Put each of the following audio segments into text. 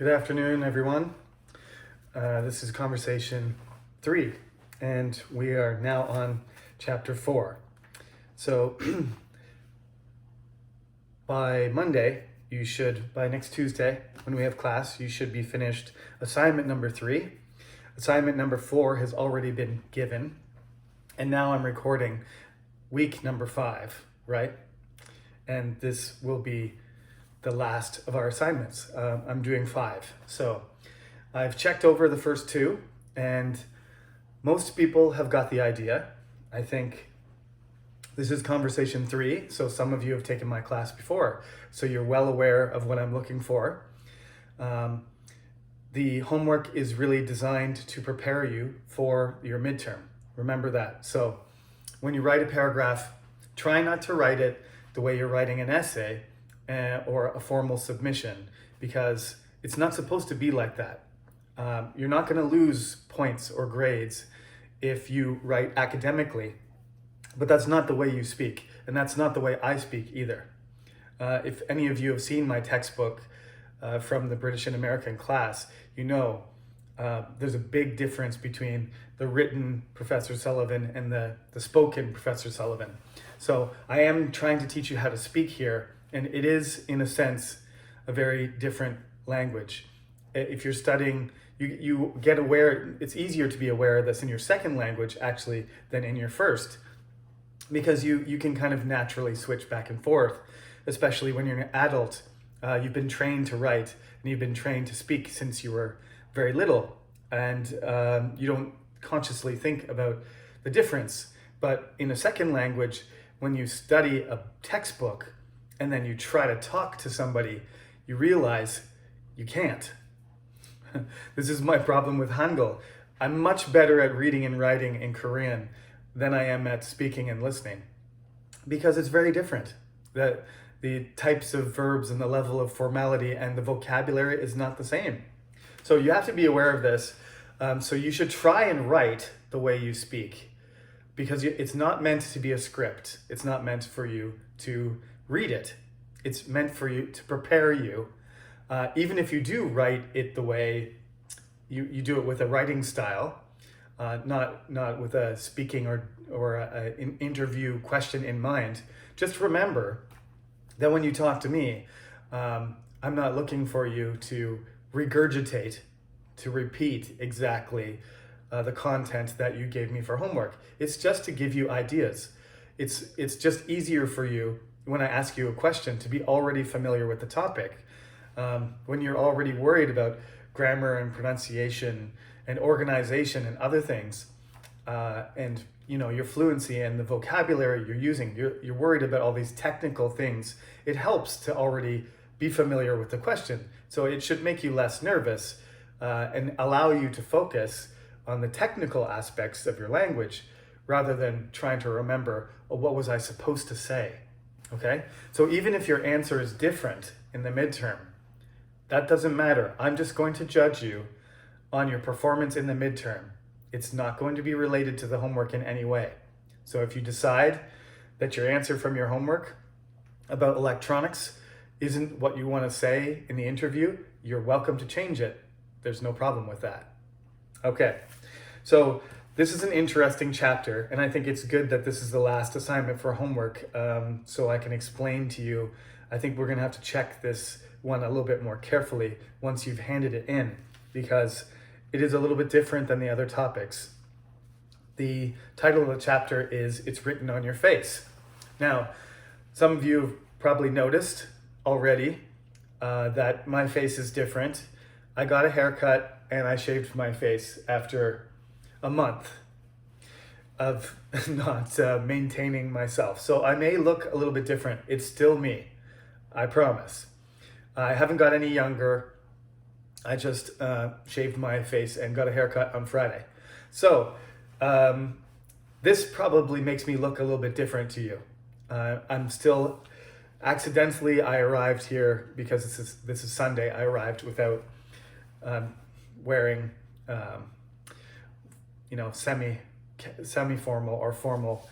Good afternoon, everyone. This is conversation 3, and we are now on chapter 4. So by Monday, by next Tuesday, when we have class, you should be finished assignment number 3. Assignment number 4 has already been given, and now I'm recording week number 5, right? And this will be the last of our assignments. I'm doing 5. So I've checked over the first 2, and most people have got the idea. I think this is conversation 3, so some of you have taken my class before, so you're well aware of what I'm looking for. The homework is really designed to prepare you for your midterm. Remember that. So when you write a paragraph, try not to write it the way you're writing an essay or a formal submission, because it's not supposed to be like that. You're not going to lose points or grades if you write academically, but that's not the way you speak, and that's not the way I speak either. If any of you have seen my textbook from the British and American class, you know there's a big difference between the written Professor Sullivan and the spoken Professor Sullivan. So I am trying to teach you how to speak here, and it is, in a sense, a very different language. If you're studying, you get aware, it's easier to be aware of this in your second language, actually, than in your first, because you can kind of naturally switch back and forth, especially when you're an adult. You've been trained to write, and you've been trained to speak since you were very little, and you don't consciously think about the difference. But in a second language, when you study a textbook and then you try to talk to somebody, you realize you can't. This is my problem with Hangul. I'm much better at reading and writing in Korean than I am at speaking and listening, because it's very different. The types of verbs and the level of formality and the vocabulary is not the same. So you have to be aware of this. So you should try and write the way you speak, because it's not meant to be a script. It's not meant for you to read it. It's meant for you to prepare you. Even if you do write it the way you do it with a writing style, not with a speaking or an interview question in mind, just remember that when you talk to me, I'm not looking for you to regurgitate, to repeat exactly the content that you gave me for homework. It's just to give you ideas. It's just easier for you when I ask you a question to be already familiar with the topic. When you're already worried about grammar and pronunciation and organization and other things, and your fluency and the vocabulary you're using, you're worried about all these technical things, it helps to already be familiar with the question. So it should make you less nervous and allow you to focus on the technical aspects of your language rather than trying to remember, what was I supposed to say? Okay? So even if your answer is different in the midterm, that doesn't matter. I'm just going to judge you on your performance in the midterm. It's not going to be related to the homework in any way. So if you decide that your answer from your homework about electronics isn't what you want to say in the interview, you're welcome to change it. There's no problem with that. Okay, so this is an interesting chapter, and I think it's good that this is the last assignment for homework, so I can explain to you. I think we're going to have to check this one a little bit more carefully once you've handed it in, because it is a little bit different than the other topics. The title of the chapter is It's Written on Your Face. Now, some of you have probably noticed already that my face is different. I got a haircut and I shaved my face after a month of not maintaining myself. So I may look a little bit different. It's still me, I promise. I haven't got any younger. I just shaved my face and got a haircut on Friday. So this probably makes me look a little bit different to you. I'm still, accidentally I arrived here because this is Sunday. I arrived without wearing semi-formal or formal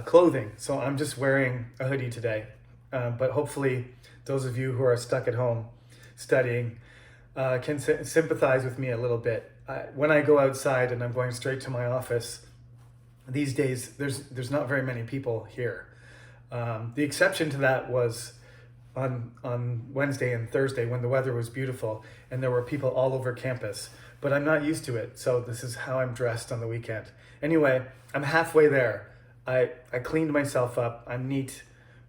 clothing. So I'm just wearing a hoodie today. But hopefully those of you who are stuck at home studying can sympathize with me a little bit. When I go outside and I'm going straight to my office, these days there's not very many people here. The exception to that was on Wednesday and Thursday when the weather was beautiful and there were people all over campus. But I'm not used to it, so this is how I'm dressed on the weekend. Anyway, I'm halfway there. I cleaned myself up. I'm neat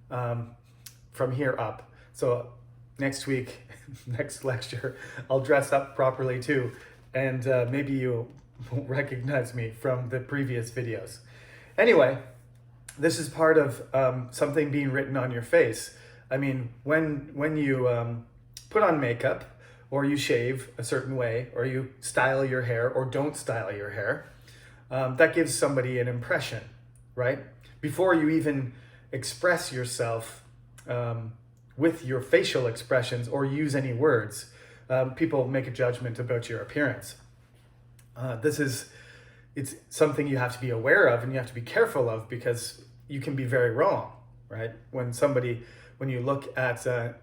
from here up. So next week, next lecture, I'll dress up properly too. And maybe you won't recognize me from the previous videos. Anyway, this is part of something being written on your face. I mean, when you put on makeup, or you shave a certain way, or you style your hair, or don't style your hair, that gives somebody an impression, right? Before you even express yourself with your facial expressions or use any words, people make a judgment about your appearance. It's something you have to be aware of and you have to be careful of, because you can be very wrong, right? When you look at a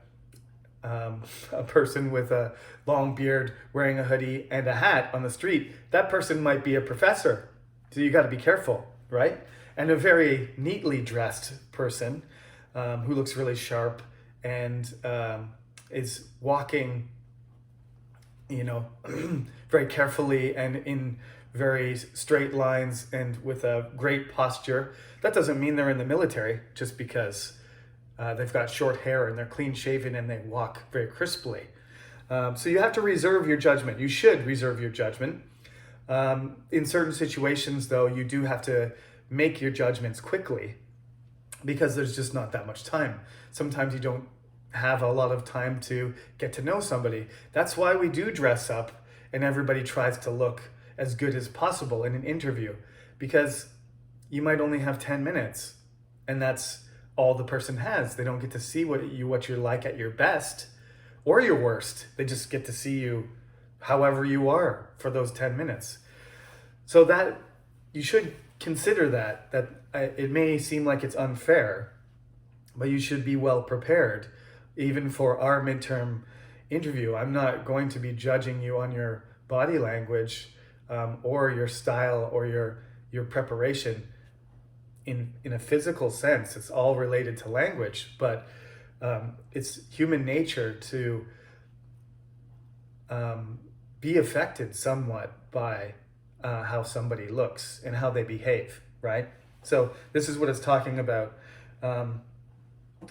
person with a long beard wearing a hoodie and a hat on the street, that person might be a professor. So you got to be careful, right? And a very neatly dressed person who looks really sharp and is walking, very carefully and in very straight lines and with a great posture. That doesn't mean they're in the military just because they've got short hair and they're clean shaven and they walk very crisply. So you have to reserve your judgment. You should reserve your judgment. In certain situations, though, you do have to make your judgments quickly because there's just not that much time. Sometimes you don't have a lot of time to get to know somebody. That's why we do dress up and everybody tries to look as good as possible in an interview, because you might only have 10 minutes and that's all the person has. They don't get to see what you're like at your best or your worst. They just get to see you however you are for those 10 minutes. So that you should consider that it may seem like it's unfair, but you should be well prepared. Even for our midterm interview, I'm not going to be judging you on your body language or your style or your preparation. In a physical sense, it's all related to language, but it's human nature to be affected somewhat by how somebody looks and how they behave, right? So this is what it's talking about.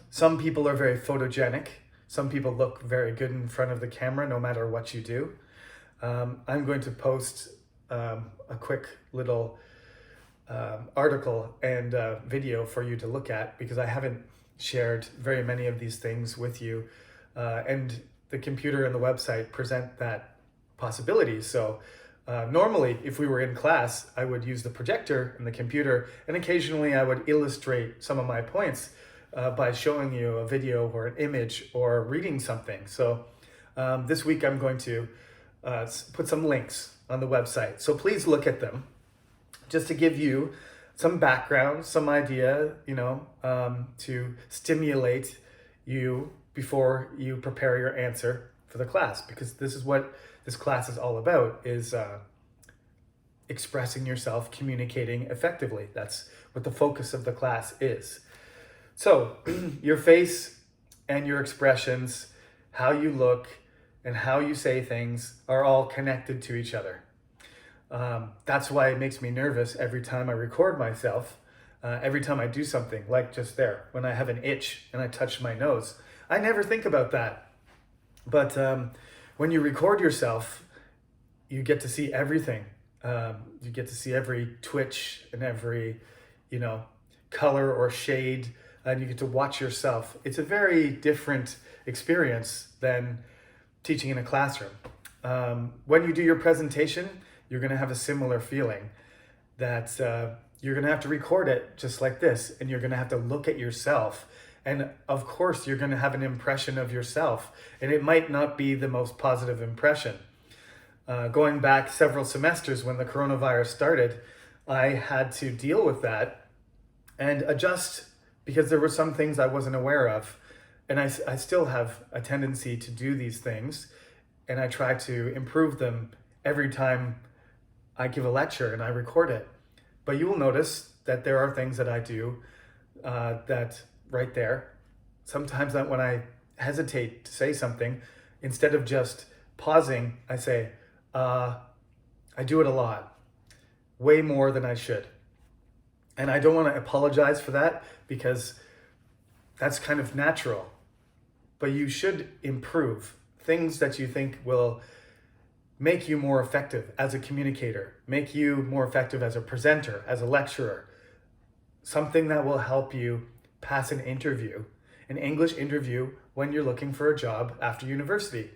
Some people are very photogenic. Some people look very good in front of the camera no matter what you do. I'm going to post a quick little article and video for you to look at, because I haven't shared very many of these things with you, and the computer and the website present that possibility. So normally, if we were in class, I would use the projector and the computer, and occasionally I would illustrate some of my points by showing you a video or an image or reading something. So this week I'm going to put some links on the website, so please look at them, just to give you some background, some idea, to stimulate you before you prepare your answer for the class, because this is what this class is all about, is expressing yourself, communicating effectively. That's what the focus of the class is. So your face and your expressions, how you look and how you say things are all connected to each other. That's why it makes me nervous every time I record myself, every time I do something, like just there, when I have an itch and I touch my nose. I never think about that. But when you record yourself, you get to see everything. You get to see every twitch and every, color or shade, and you get to watch yourself. It's a very different experience than teaching in a classroom. When you do your presentation, you're going to have a similar feeling that you're going to have to record it just like this, and you're going to have to look at yourself. And of course, you're going to have an impression of yourself, and it might not be the most positive impression. Going back several semesters when the coronavirus started, I had to deal with that and adjust, because there were some things I wasn't aware of. And I still have a tendency to do these things and I try to improve them every time I give a lecture and I record it. But you will notice that there are things that I do that right there. Sometimes when I hesitate to say something, instead of just pausing, I say, I do it a lot, way more than I should. And I don't want to apologize for that because that's kind of natural. But you should improve things that you think will make you more effective as a communicator, make you more effective as a presenter, as a lecturer, something that will help you pass an interview, an English interview when you're looking for a job after university.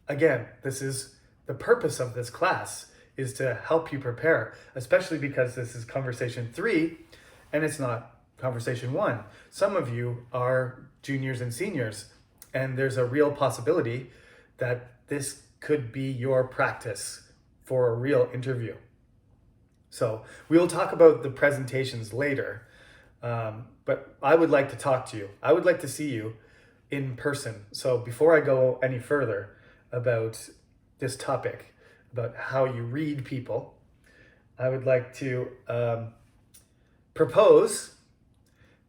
Again, this is the purpose of this class, is to help you prepare, especially because this is conversation 3 and it's not conversation 1. Some of you are juniors and seniors, and there's a real possibility that this could be your practice for a real interview. So we'll talk about the presentations later, but I would like to talk to you. I would like to see you in person. So before I go any further about this topic, about how you read people, I would like to propose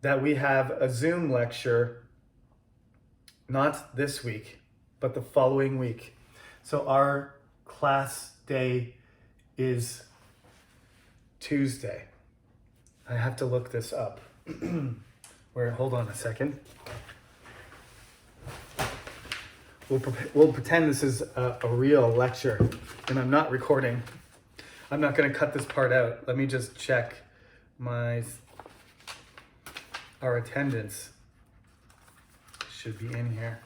that we have a Zoom lecture, not this week, but the following week. So our class day is Tuesday. I have to look this up. Hold on a second. We'll pretend this is a real lecture and I'm not recording. I'm not going to cut this part out. Let me just check our attendance. Should be in here.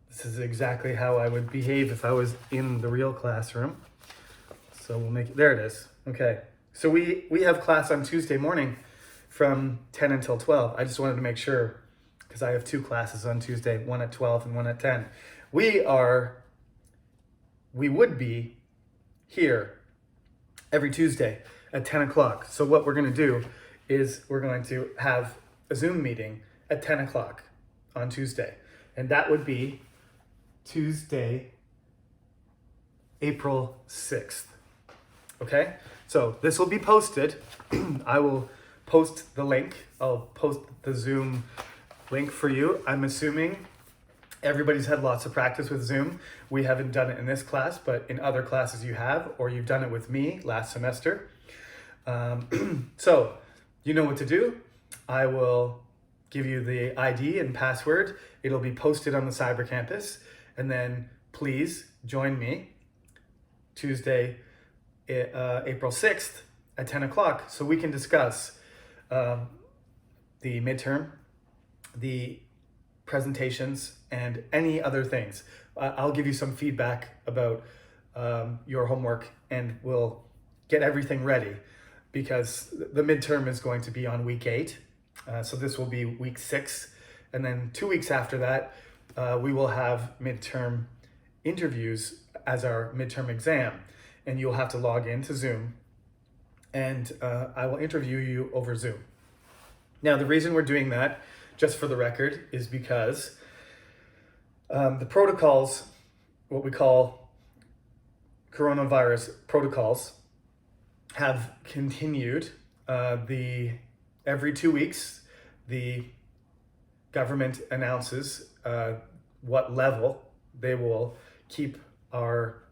This is exactly how I would behave if I was in the real classroom. So we'll make it, there it is. Okay, so we have class on Tuesday morning from 10 until 12. I just wanted to make sure, because I have 2 classes on Tuesday, one at 12 and one at 10. We would be here every Tuesday at 10 o'clock. So what we're going to do is we're going to have a Zoom meeting at 10 o'clock on Tuesday. And that would be Tuesday, April 6th. Okay? So this will be posted. I will post the link. I'll post the Zoom link for you. I'm assuming everybody's had lots of practice with Zoom. We haven't done it in this class, but in other classes you have, or you've done it with me last semester. So you know what to do. I will give you the ID and password. It'll be posted on the Cyber Campus. And then please join me Tuesday, April 6th at 10 o'clock so we can discuss the midterm, the presentations, and any other things. I'll give you some feedback about your homework and we'll get everything ready because the midterm is going to be on week 8. So this will be week 6. And then 2 weeks after that, we will have midterm interviews as our midterm exam. And you'll have to log into Zoom and I will interview you over Zoom. Now, the reason we're doing that, just for the record, is because the protocols, what we call coronavirus protocols, have continued. Every 2 weeks, the government announces what level they will keep our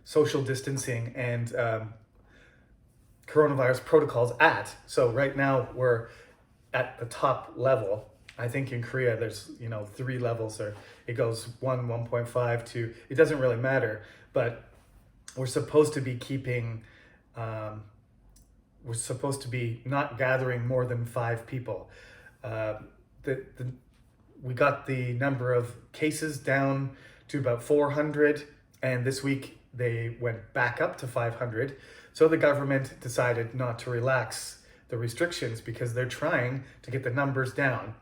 social distancing and coronavirus protocols at. So right now we're at the top level. I think in Korea there's 3 levels, or it goes 1, 1.5, 2. It doesn't really matter, but we're supposed to be keeping. We're supposed to be not gathering more than 5 people. We got the number of cases down to about 400, and this week they went back up to 500. So the government decided not to relax the restrictions because they're trying to get the numbers down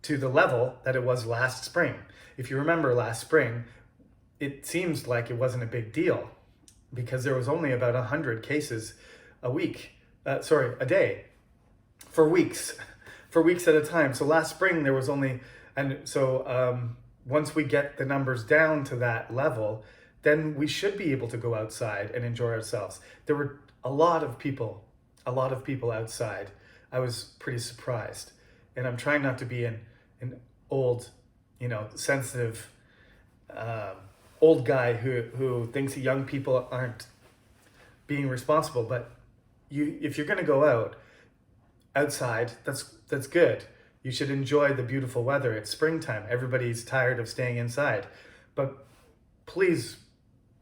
to the level that it was last spring. If you remember last spring, it seems like it wasn't a big deal because there was only about 100 cases a day for weeks. for weeks at a time. So last spring there was only, and so once we get the numbers down to that level, then we should be able to go outside and enjoy ourselves. There were a lot of people outside. I was pretty surprised. And I'm trying not to be an old, sensitive, old guy who thinks young people aren't being responsible. But if you're going to go outside, that's good. You should enjoy the beautiful weather. It's springtime. Everybody's tired of staying inside. But please,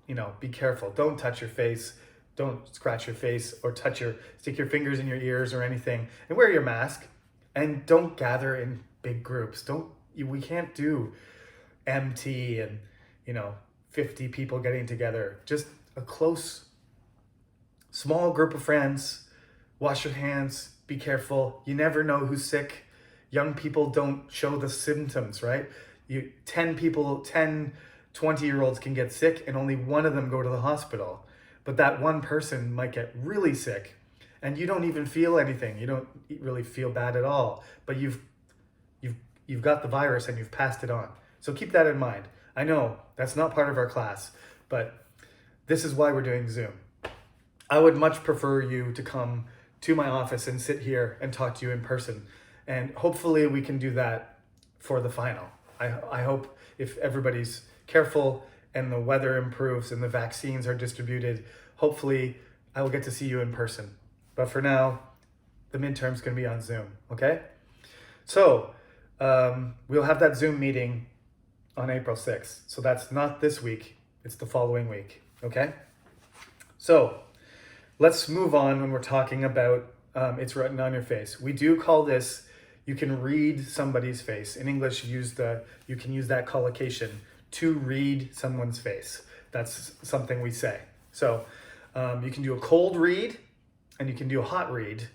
be careful. Don't touch your face. Don't scratch your face or stick your fingers in your ears or anything. And wear your mask. And don't gather in big groups. We can't do MT and, 50 people getting together. Just a close, small group of friends. Wash your hands. Be careful. You never know who's sick. Young people don't show the symptoms, right? 10 people, 20-year-olds can get sick and only one of them go to the hospital. But that one person might get really sick and you don't even feel anything. You don't really feel bad at all, but you've got the virus and you've passed it on. So keep that in mind. I know that's not part of our class, but this is why we're doing Zoom. I would much prefer you to come to my office and sit here and talk to you in person. And hopefully we can do that for the final. I hope if everybody's careful and the weather improves and the vaccines are distributed, hopefully I will get to see you in person. But for now, the midterm's going to be on Zoom, okay? So we'll have that Zoom meeting on April 6th. So that's not this week, it's the following week, okay? So let's move on when we're talking about it's written on your face. We do call this, you can read somebody's face. In English, you can use that collocation, to read someone's face. That's something we say. So you can do a cold read and you can do a hot read,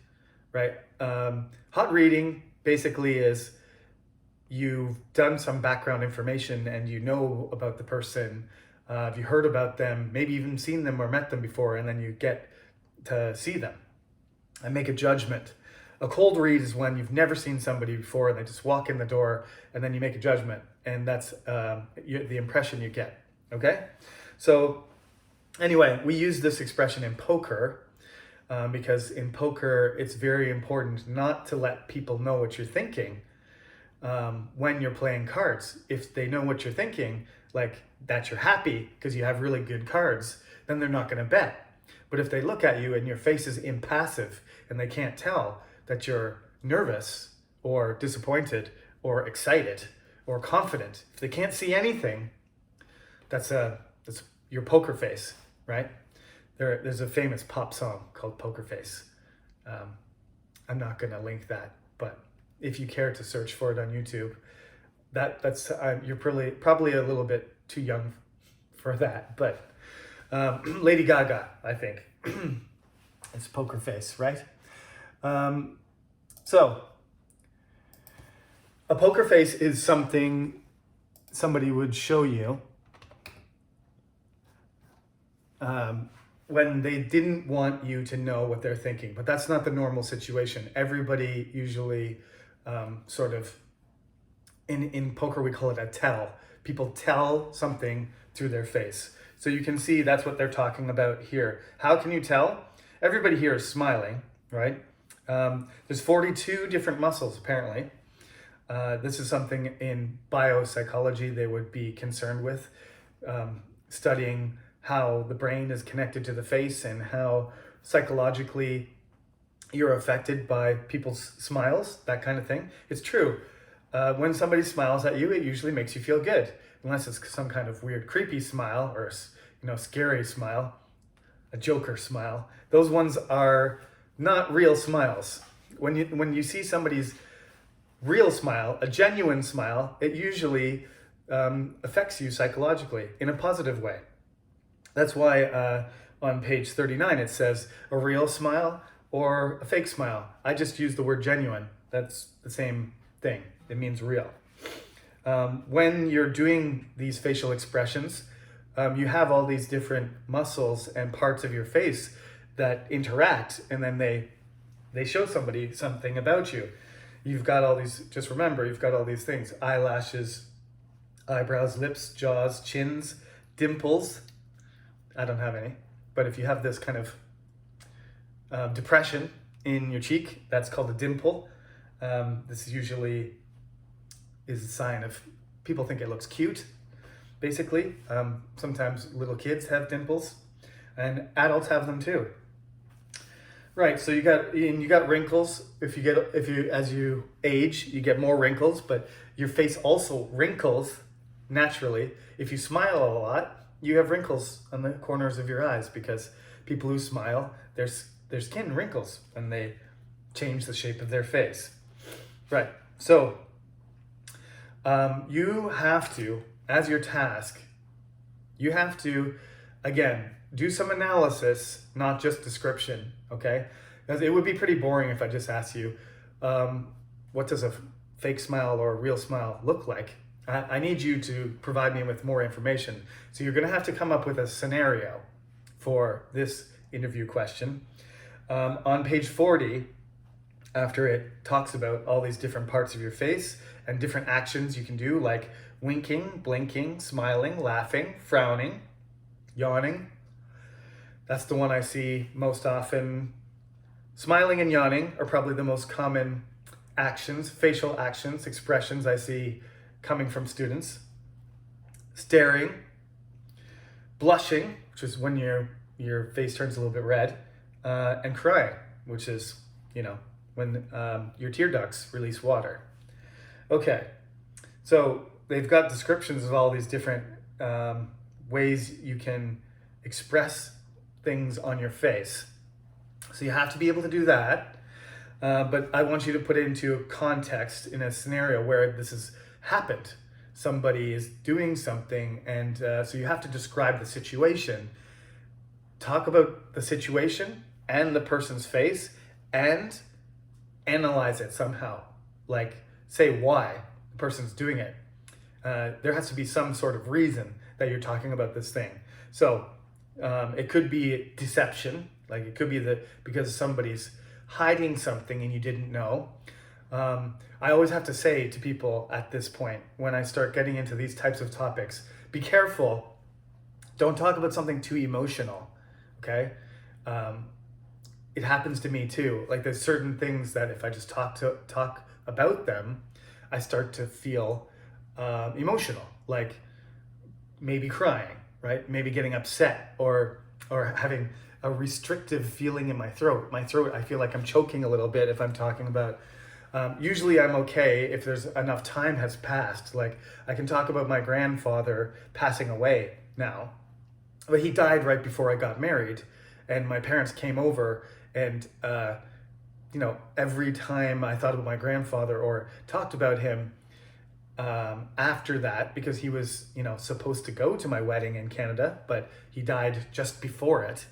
right? Hot reading basically is you've done some background information and you know about the person, you heard about them, maybe even seen them or met them before, and then you get to see them and make a judgment. A cold read is when you've never seen somebody before and they just walk in the door and then you make a judgment, and that's the impression you get, okay? So anyway, we use this expression in poker because in poker it's very important not to let people know what you're thinking when you're playing cards. If they know what you're thinking, like that you're happy because you have really good cards, then they're not going to bet. But if they look at you and your face is impassive and they can't tell that you're nervous or disappointed or excited or confident, if they can't see anything, that's your poker face, right? There's a famous pop song called Poker Face. I'm not going to link that, but if you care to search for it on YouTube, that's you're probably a little bit too young for that, but Lady Gaga, I think. It's Poker Face, right? So a poker face is something somebody would show you when they didn't want you to know what they're thinking. But that's not the normal situation. Everybody usually sort of, in poker we call it a tell. People tell something through their face. So you can see that's what they're talking about here. How can you tell? Everybody here is smiling, right? There's 42 different muscles, apparently. This is something in biopsychology they would be concerned with, studying how the brain is connected to the face and how psychologically you're affected by people's smiles, that kind of thing. It's true. When somebody smiles at you, it usually makes you feel good, unless it's some kind of weird, creepy smile or scary smile, a Joker smile. Those ones are not real smiles. When you see somebody's real smile, a genuine smile, it usually affects you psychologically in a positive way. That's why on page 39 it says a real smile or a fake smile. I just use the word genuine. That's the same thing. It means real. When you're doing these facial expressions, you have all these different muscles and parts of your face that interact, and then they show somebody something about you. you've got all these, just remember, you've got all these things: eyelashes, eyebrows, lips, jaws, chins, dimples. I don't have any, but if you have this kind of depression in your cheek, that's called a dimple. This usually is a sign of, people think it looks cute, basically. Sometimes little kids have dimples, and adults have them too. Right, so you got wrinkles. If you as you age, you get more wrinkles, but your face also wrinkles naturally. If you smile a lot, you have wrinkles on the corners of your eyes, because people who smile, their skin wrinkles and they change the shape of their face. Right, so you have to, as your task, you have to, again, do some analysis, not just description, okay? Because it would be pretty boring if I just asked you, what does a fake smile or a real smile look like? I need you to provide me with more information. So you're gonna have to come up with a scenario for this interview question. On page 40, after it talks about all these different parts of your face and different actions you can do, like winking, blinking, smiling, laughing, frowning, yawning. That's the one I see most often. Smiling and yawning are probably the most common actions, facial actions, expressions I see coming from students. Staring, blushing, which is when your face turns a little bit red, and crying, which is, when your tear ducts release water. Okay, so they've got descriptions of all these different ways you can express things on your face. So you have to be able to do that, but I want you to put it into a context, in a scenario where this has happened. Somebody is doing something, and so you have to describe the situation. Talk about the situation and the person's face, and analyze it somehow. Like, say why the person's doing it. There has to be some sort of reason that you're talking about this thing. So it could be deception, like it could be because somebody's hiding something and you didn't know. I always have to say to people at this point, when I start getting into these types of topics, be careful. Don't talk about something too emotional, okay? It happens to me too. Like, there's certain things that if I just talk about them, I start to feel emotional, like maybe crying, right? Maybe getting upset, or having a restrictive feeling in my throat. I feel like I'm choking a little bit if I'm talking about. Usually I'm okay if there's enough time has passed. Like, I can talk about my grandfather passing away now, but he died right before I got married, and my parents came over, and every time I thought about my grandfather or talked about him after that, because he was supposed to go to my wedding in Canada, but he died just before it,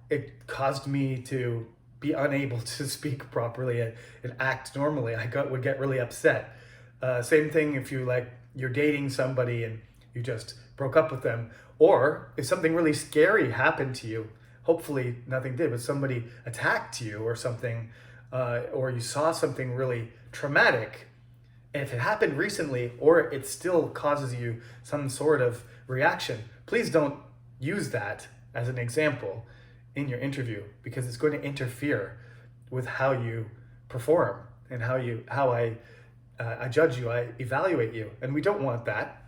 it caused me to be unable to speak properly and act normally. Would get really upset. Same thing if you're dating somebody and you just broke up with them, or if something really scary happened to you. Hopefully nothing did, but somebody attacked you or something, or you saw something really traumatic. And if it happened recently, or it still causes you some sort of reaction, please don't use that as an example in your interview, because it's going to interfere with how you perform and how I judge you, I evaluate you, and we don't want that.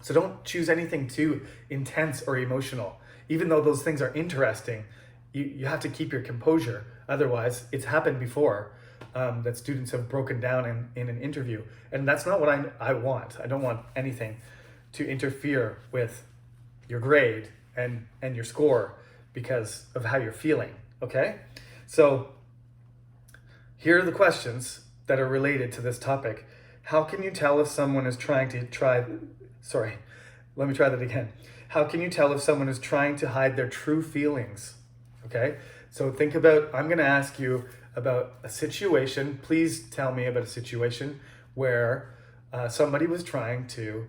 So don't choose anything too intense or emotional. Even though those things are interesting, you have to keep your composure. Otherwise, it's happened before that students have broken down in an interview, and that's not what I want. I don't want anything to interfere with your grade and your score because of how you're feeling, okay? So here are the questions that are related to this topic. How can you tell if someone is trying to How can you tell if someone is trying to hide their true feelings? Okay, so think about, I'm gonna ask you about a situation. Please tell me about a situation where somebody was trying to,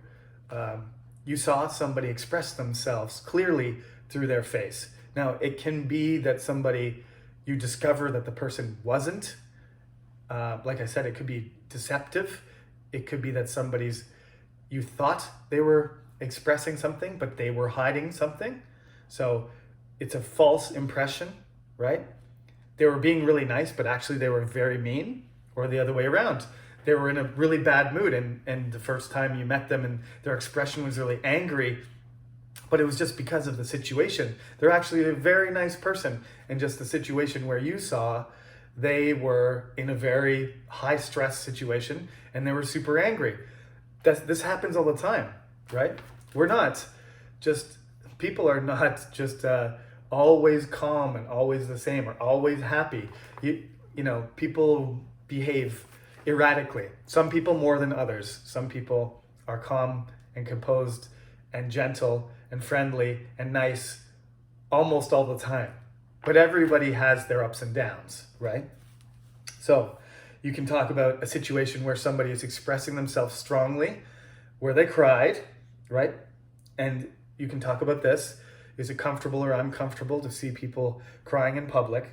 you saw somebody express themselves clearly through their face. Now, it can be that you discover that the person wasn't like I said, it could be deceptive. It could be that you thought they were expressing something, but they were hiding something. So it's a false impression, right? They were being really nice, but actually they were very mean, or the other way around. They were in a really bad mood, and the first time you met them and their expression was really angry, but it was just because of the situation. They're actually a very nice person, and just the situation where you saw they were in a very high stress situation and they were super angry. This happens all the time, right? People are not just always calm and always the same or always happy. People behave erratically. Some people more than others. Some people are calm and composed and gentle and friendly and nice almost all the time. But everybody has their ups and downs, right? So you can talk about a situation where somebody is expressing themselves strongly, where they cried, right? And you can talk about this. Is it comfortable or uncomfortable to see people crying in public?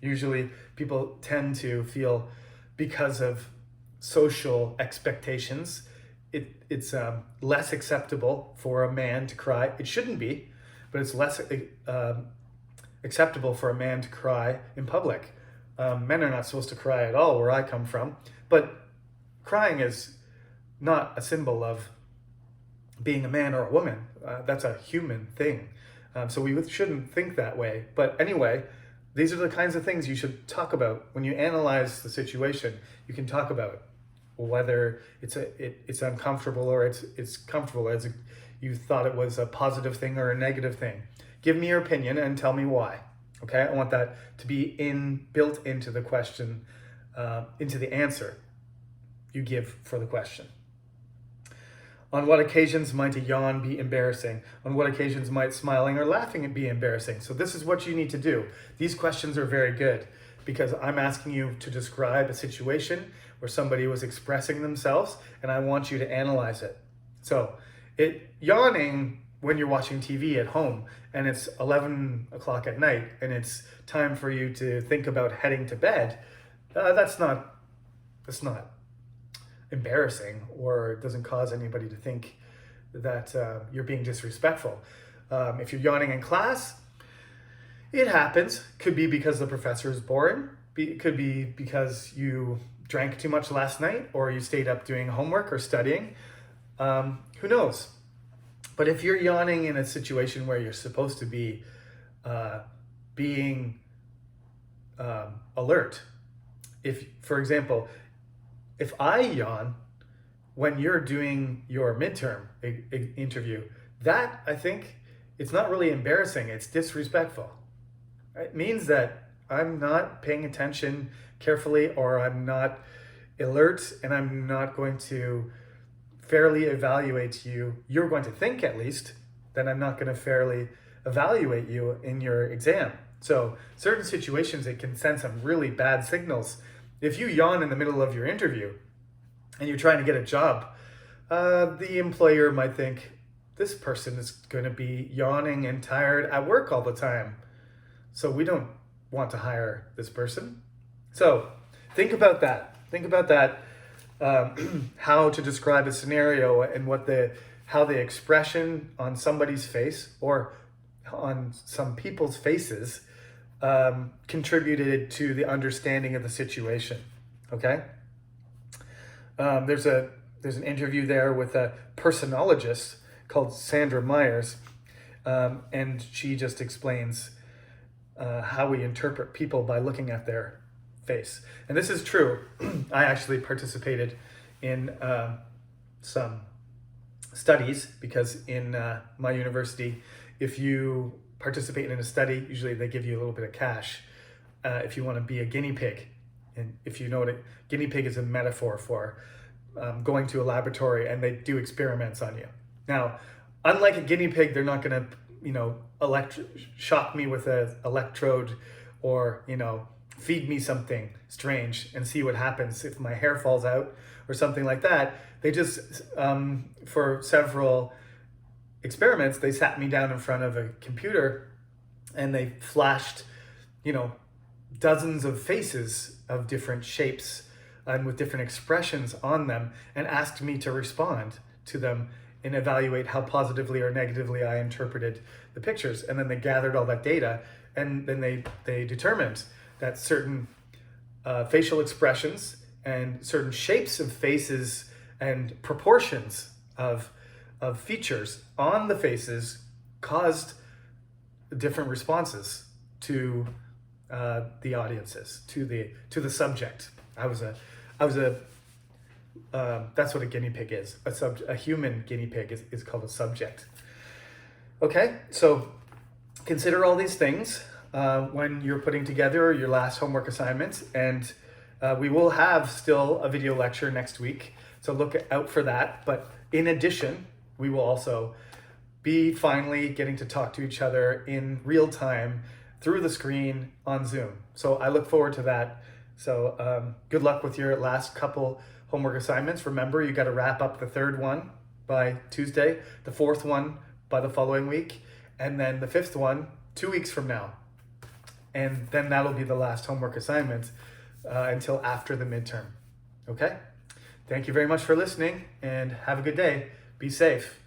Usually people tend to feel, because of social expectations, it's less acceptable for a man to cry. It shouldn't be, but it's less acceptable for a man to cry in public. Men are not supposed to cry at all where I come from, but crying is not a symbol of being a man or a woman. That's a human thing. So we shouldn't think that way. But anyway, these are the kinds of things you should talk about when you analyze the situation. You can talk about whether it's uncomfortable or it's comfortable, as you thought it was a positive thing or a negative thing. Give me your opinion and tell me why. Okay, I want that to be built into the question, into the answer you give for the question. On what occasions might a yawn be embarrassing? On what occasions might smiling or laughing be embarrassing? So this is what you need to do. These questions are very good because I'm asking you to describe a situation where somebody was expressing themselves, and I want you to analyze it. So yawning when you're watching TV at home and it's 11 o'clock at night and it's time for you to think about heading to bed, that's not embarrassing, or it doesn't cause anybody to think that you're being disrespectful. If you're yawning in class, it happens. Could be because the professor is boring. Could be because you drank too much last night, or you stayed up doing homework or studying. Who knows? But if you're yawning in a situation where you're supposed to be being alert, for example, if I yawn when you're doing your midterm interview, that, I think, it's not really embarrassing, it's disrespectful. It means that I'm not paying attention carefully, or I'm not alert, and I'm not going to fairly evaluate you. You're going to think, at least, that I'm not going to fairly evaluate you in your exam. So certain situations, it can send some really bad signals. If you yawn in the middle of your interview and you're trying to get a job, the employer might think, this person is going to be yawning and tired at work all the time, so we don't want to hire this person. So think about that. Think about that, how to describe a scenario and how the expression on somebody's face or on some people's faces contributed to the understanding of the situation. Okay. There's an interview there with a personologist called Sandra Myers, and she just explains how we interpret people by looking at their face. And this is true. I actually participated in some studies, because in my university, if you participate in a study, usually they give you a little bit of cash if you want to be a guinea pig. And if you know what a guinea pig is, a metaphor for going to a laboratory and they do experiments on you. Now, unlike a guinea pig, they're not going to, shock me with an electrode, or, feed me something strange and see what happens if my hair falls out or something like that. They just, for several experiments, they sat me down in front of a computer and they flashed, dozens of faces of different shapes and with different expressions on them, and asked me to respond to them and evaluate how positively or negatively I interpreted the pictures. And then they gathered all that data, and then they determined that certain facial expressions and certain shapes of faces and proportions of features on the faces caused different responses to the audiences, to the subject. That's what a guinea pig is. A human guinea pig is called a subject. Okay, so consider all these things when you're putting together your last homework assignment, and we will have still a video lecture next week, so look out for that. But in addition, we will also be finally getting to talk to each other in real time through the screen on Zoom. So I look forward to that. So good luck with your last couple homework assignments. Remember, you got to wrap up the third one by Tuesday, the fourth one by the following week, and then the fifth one 2 weeks from now. And then that'll be the last homework assignment until after the midterm. Okay? Thank you very much for listening, and have a good day. Be safe.